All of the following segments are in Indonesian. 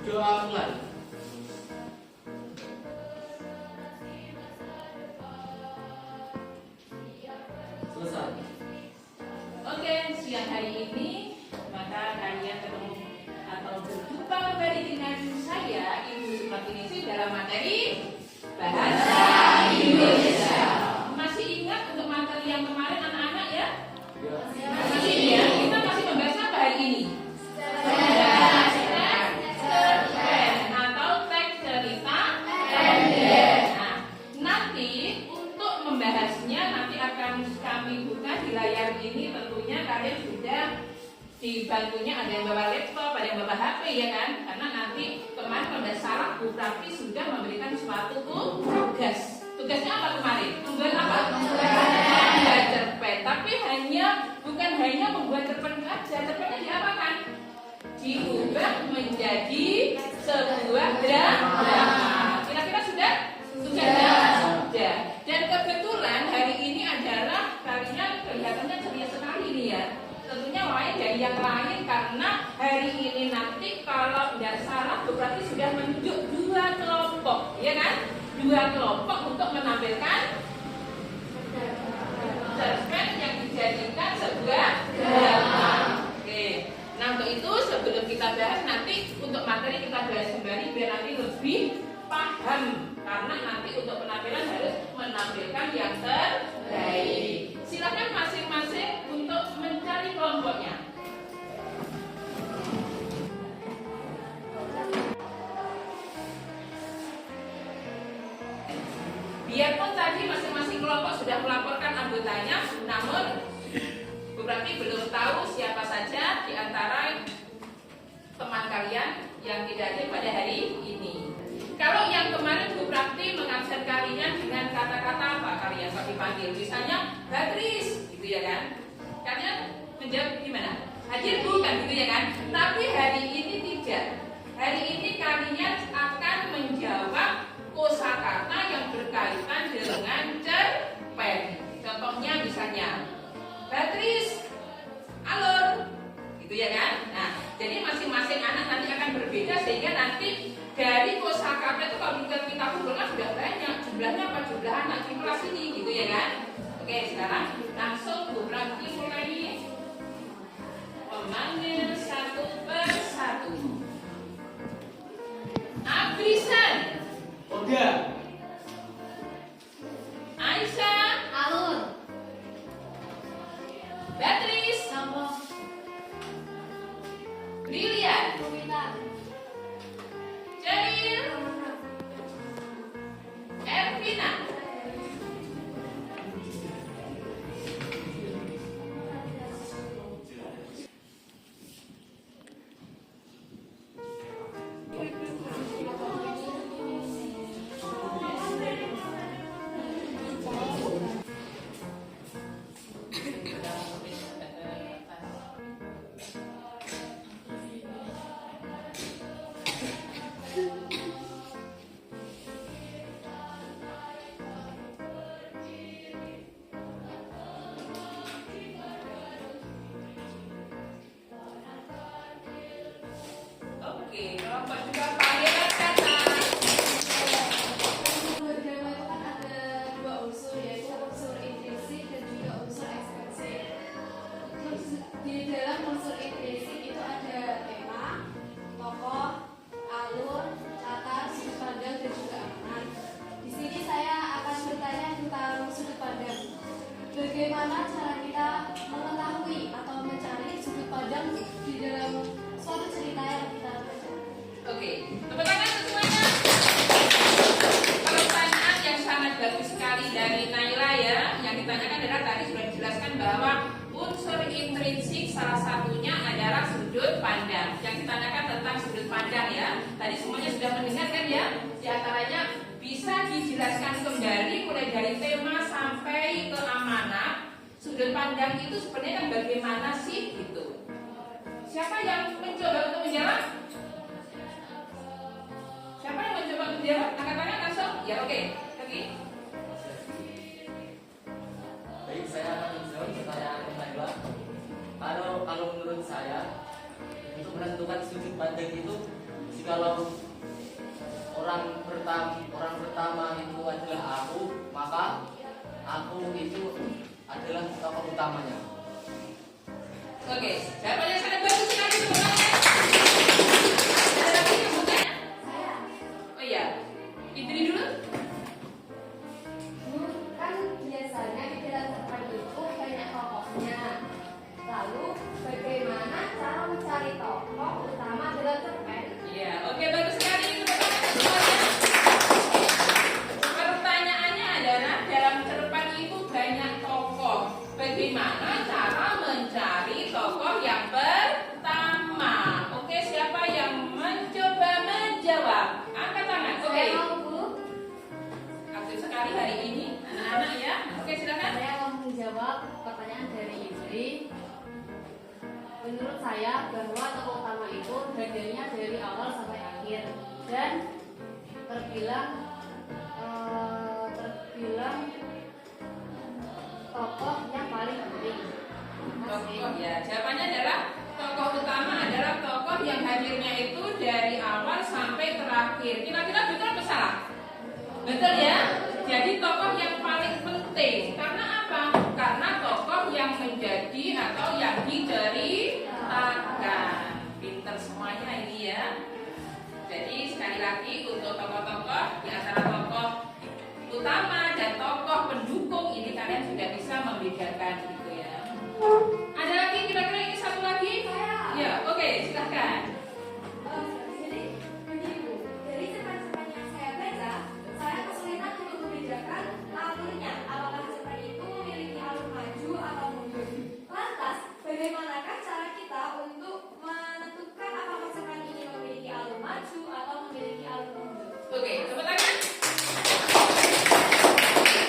Doa mulai. Selesai. Oke, siang hari ini maka kalian ketemu atau berjumpa kembali dengan saya Ibu Supratiningsih dalam materi Bahasa Indonesia. Masih ingat untuk materi yang kemarin anak-anak ya? Masih ya? Kita masih membahas apa hari ini? Cerpen atau teks cerita pendek. Nah, nanti untuk membahasnya nanti akan kami buka di layar ini. Tentunya kalian sudah dibantunya, ada yang bawa laptop, ada yang bawa HP ya kan? Karena nanti kemarin pada Sarah Bu Prati sudah memberikan suatu tugas. Tugasnya apa kemarin? Membuat apa? Membuat cerpen. Tapi bukan hanya membuat cerpen saja. Cerpennya diapakan? Diubah menjadi sebuah drama. Kira-kira sudah? Sudah. Dan kebetulan hari ini adalah kalian kelihatannya ceria sekali nih ya. Tentunya lain dari yang lain karena hari ini nanti kalau tidak salah berarti sudah menunjuk dua kelompok, ya kan? Dua kelompok untuk menampilkan cerpen yang dijadikan sebuah drama. Oke. Nah untuk itu sebelum kita bahas nanti untuk materi kita bahas kembali biar nanti lebih paham karena nanti untuk penampilan harus menampilkan yang terbaik. Silakan masing-masing untuk mencari kelompoknya. Biarpun tadi masing-masing kelompok sudah melaporkan anggotanya, namun berarti belum tahu siapa saja di antara teman kalian yang tidak hadir pada hari ini. Kalau yang kemarin Bu Prakti mengabsen kalian dengan kata-kata apa kalian kalau dipanggil? Misalnya Batris, gitu ya kan? Kalian menjawab gimana? Hadir Bu kan gitu ya kan? Tapi hari ini tidak. Hari ini kalian akan menjawab kosakata yang berkaitan dengan cerpen. Contohnya misalnya Batris, alur, gitu ya kan? Nah, jadi masing-masing anak nanti akan berbeda sehingga nanti dari kosakata itu kalau kita kumpulkan sudah banyak. Jumlahnya apa? Jumlah anak di kelas ini, gitu ya kan? Oke, sekarang langsung Bu Prakti mulai memanggil satu persatu. Abrisan, Oga. Aisyah, Alur, Beatrice, Sambong, Brilian, Rumita, Ceril, Ervina. Oke, kelompok juga panggilan kata. Drama itu kan ada dua unsur, yaitu unsur intrinsik dan juga unsur ekstensif. Terus di dalam unsur intrinsik itu ada tema, tokoh, alur, latar, sudut pandang dan juga amanat. Di sini saya akan bertanya tentang sudut pandang. Bagaimana cara kita mengetahui atau mencari sudut pandang di dalam suatu cerita yang kita baca? Oke, tepuk tangan semuanya. Pertanyaan yang sangat bagus sekali dari Naila ya. Yang ditanyakan adalah tadi sudah dijelaskan bahwa unsur intrinsik salah satunya adalah sudut pandang. Yang ditanyakan tentang sudut pandang ya. Tadi semuanya sudah mendengar kan ya? Di antaranya bisa dijelaskan kembali mulai dari tema sampai ke amanat. Sudut pandang itu sebenarnya kan bagaimana sih gitu. Siapa yang mencoba untuk menjawab? Siapa yang mencoba untuk menjawab? Angkat tangan langsung. Ya oke. Lagi. Baik, saya akan menjawab pertanyaan Naila. Kalau menurut saya untuk menentukan sudut pandang itu jika kalau orang pertama itu adalah aku, maka aku itu adalah tokoh utamanya. Oke, jawabannya sangat bagus sekali teman-teman. Ada lagi yang mau tanya? Saya. Oh iya, Idri dulu. Kan biasanya di dalam cerpen itu banyak tokohnya. Lalu bagaimana cara mencari tokoh utama dalam cerpen? Iya, oke bagus sekali teman-teman semuanya. Pertanyaannya adalah dalam cerpen itu banyak tokoh. Bagaimana cara mencari tokoh yang pertama? Oke, siapa yang mencoba menjawab? Angkat tangan. Oke. Saya mau, Bu. Aktif sekali hari ini anak-anak ya. Oke, silakan. Saya mau menjawab pertanyaan dari Indri. Menurut saya bahwa tokoh utama itu hadirnya dari awal sampai akhir dan terbilang tokoh yang paling penting. Tokoh ya. Jawabannya adalah tokoh utama adalah tokoh yang hadirnya itu dari awal sampai terakhir. Kira-kira betul atau salah? Betul ya? Jadi tokoh yang paling penting. Karena apa? Karena tokoh yang menjadi atau yang diceritakan. Pinter semuanya ini ya. Jadi sekali lagi untuk tokoh-tokoh di antara tokoh utama dan tokoh pendukung ini kalian sudah bisa membedakan gitu ya. Ada lagi kira-kira ini satu lagi? Ya, oke, silahkan. Jadi begini Bu, dari cerpen-cerpen yang saya baca, saya kesulitan untuk membedakan alurnya. Apakah cerpen itu memiliki alur maju atau mundur? Lantas, bagaimanakah cara kita untuk menentukan apakah cerpen ini memiliki alur maju atau memiliki alur mundur? Oke, tepuk tangan.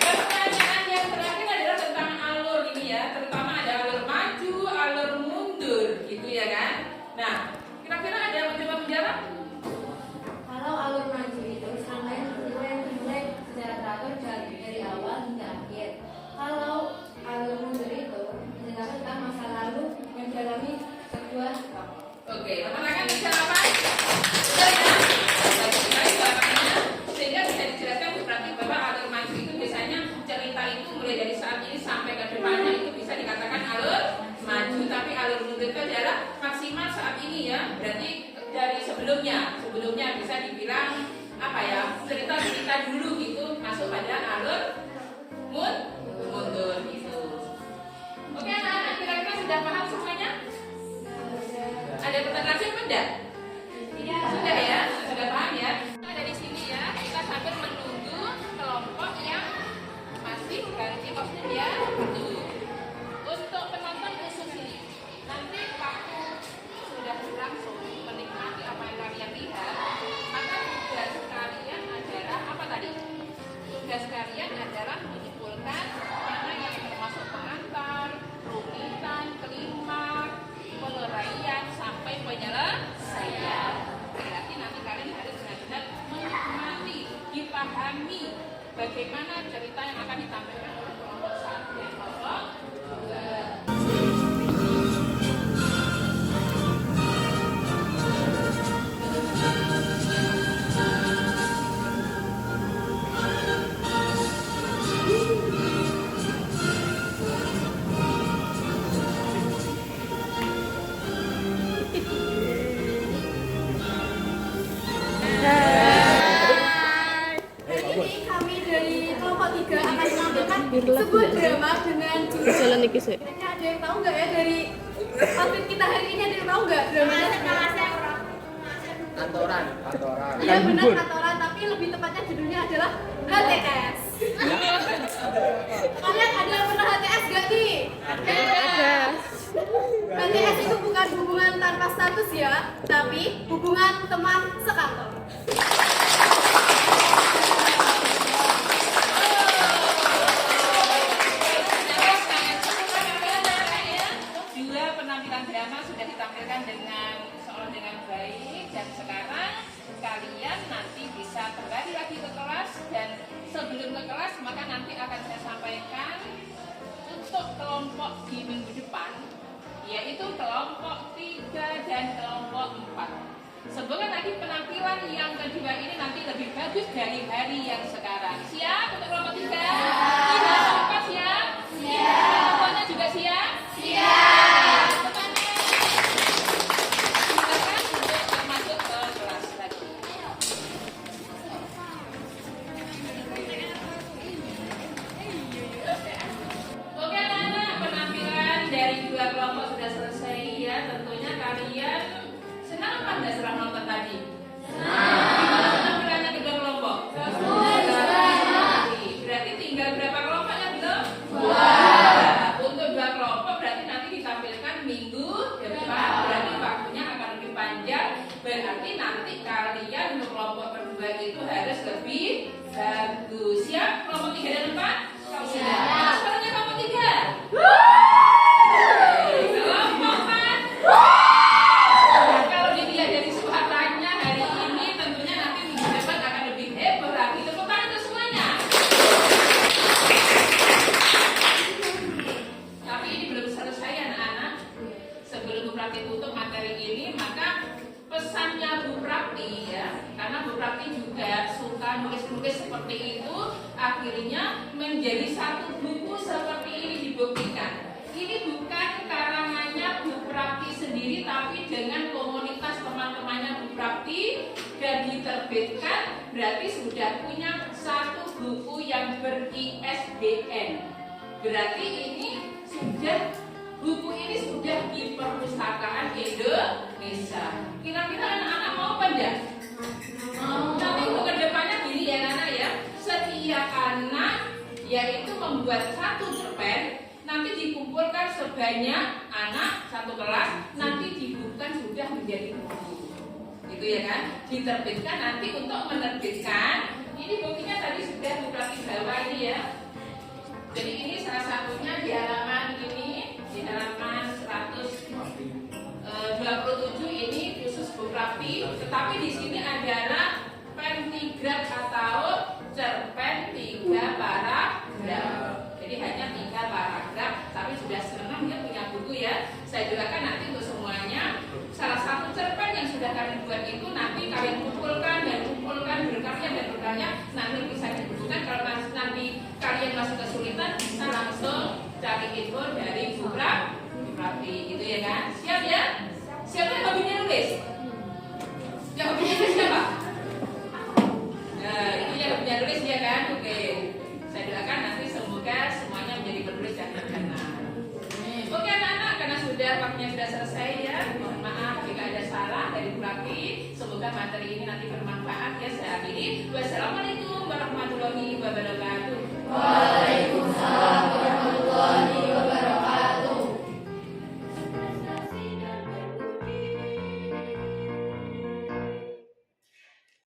Pertanyaan yang terakhir adalah tentang alur ini ya, terutama ada alur maju, alur mundur, gitu ya kan? Nah, kira-kira ada yang mencoba menjawab? Kalau alur maju itu serangkaian peristiwa yang dimulai secara teratur dari awal hingga akhir. Kalau alur mundur itu menceritakan tentang masa lalu yang dialami kedua tokoh. Oke, teman-teman bisa apa? Sudah ya? Bagus sekali jawabannya. Sehingga bisa dijelaskan berarti bahwa alur maju itu biasanya cerita itu mulai dari saat ini sampai ke depannya itu bisa dikatakan alur maju, tapi alur mundur itu adalah maksimal saat ini ya. Berarti dari sebelumnya bisa dibilang apa ya? Cerita dulu gitu masuk pada alur mundur gitu. Oke anak-anak, kira-kira sudah paham semuanya? Ada pertanyaan lagi apa enggak? Iya. Sudah ya? Sudah paham ya? Ada di sini ya, kita sambil menunggu kelompok yang masih ganti kostum ya. Untuk penonton khusus ini, nanti waktu sudah berlangsung menikmati apa yang kalian lihat, maka tugas kalian adalah apa tadi? Tugas kalian adalah menyimpulkan mana yang termasuk pengantar, rumitan, klimaks, pengeraian sampai penyelesaian. Berarti nanti kalian harus benar-benar menikmati, dipahami bagaimana cerita yang akan ditampilkan oleh kelompok 1 dan kelompok 2. Hari ini kami dari kelompok 3 akan menampilkan sebuah drama dengan judul Jalan iki sih. Kayaknya ada yang tahu nggak ya dari outfit kita hari ini, ada yang tahu nggak dramanya? Kantoran. Iya benar kantoran, tapi lebih tepatnya judulnya adalah HTS. Kalian ada yang pernah HTS nggak nih? Ada. HTS itu bukan hubungan tanpa status ya, tapi hubungan teman sekantor. Dua penampilan drama sudah ditampilkan dengan baik, dan sekarang kalian nanti bisa kembali lagi ke kelas, dan sebelum ke kelas maka nanti akan saya sampaikan untuk kelompok di minggu depan, yaitu kelompok 3 dan kelompok 4. Sebelum lagi penampilan kedua ini nanti lebih bagus dari hari yang sekarang. Siap untuk kelompok 3? Tidak lupa siap? Siap. Kelompoknya juga siap? Siap. Silakan untuk masuk ke kelas lagi. Oke anak-anak, penampilan dari dua kelompok sudah selesai ya. Tentunya kalian senang apa enggak setelah nonton tadi? Gimana penampilannya kedua kelompok? Berarti tinggal berapa kelompok yang belum? Untuk dua kelompok berarti nanti ditampilkan minggu depan. Berarti waktunya akan lebih panjang. Berarti nanti kalian untuk kelompok kedua itu harus lebih bagus. Siap? Kelompok 3 dan 4? Siap. Suaranya kelompok 3. Kelompok 4. Kalau dilihat dari suaranya hari ini tentunya nanti minggu depan akan lebih heboh lagi. Tepuk tangan untuk semuanya. Tapi ini belum selesai anak-anak. Sebelum Bu Prakti tutup materi ini, maka pesannya Bu Prakti ya, karena Bu Prakti juga suka nulis-nulis seperti itu, akhirnya menjadi satu buku seperti ini dibuktikan. Ini bukan karangannya Bu Prakti sendiri, tapi dengan komunitas teman-temannya Bu Prakti dan diterbitkan, berarti sudah punya satu buku yang ber-ISBN. Berarti ini sudah buku ini sudah di perpustakaan Indonesia. Kira-kira anak-anak mau apa enggak? Mau. Nanti untuk kedepannya gini ya anak ya. Setiap anak yaitu membuat satu cerpen, nanti dikumpulkan sebanyak anak satu kelas, nanti dibukukan sudah menjadi buku. Gitu ya kan? Diterbitkan nanti untuk menerbitkan. Ini bukunya tadi sudah Bu Prakti bawa ini ya. Jadi ini salah satunya di halaman ini, di halaman 127 ini khusus Bu Prakti, tetapi di sini adalah pentigraf atau cerpen 3 paragraf. Jadi hanya 3 paragraf, tapi sudah senang ya punya buku ya. Saya doakan nanti untuk semuanya salah satu cerpen yang sudah kalian buat itu nanti kalian kumpulkan berkarya dan berkarya nanti bisa dibukukan. Kalau nanti kalian masuk kesulitan bisa langsung cari info dari Bu Prakti gitu ya kan? Siap ya? Siapa yang hobinya nulis? Yang hobinya nulis siapa? Nah, itu yang hobinya nulis ya kan? Oke. Saya doakan nanti semoga semuanya menjadi penulis yang terkenal. Oke anak-anak, karena waktunya sudah selesai ya. Mohon maaf jika ada salah dari Bu Prakti. Semoga materi ini nanti bermanfaat ya. Saya akhiri. Wassalamualaikum warahmatullahi wabarakatuh.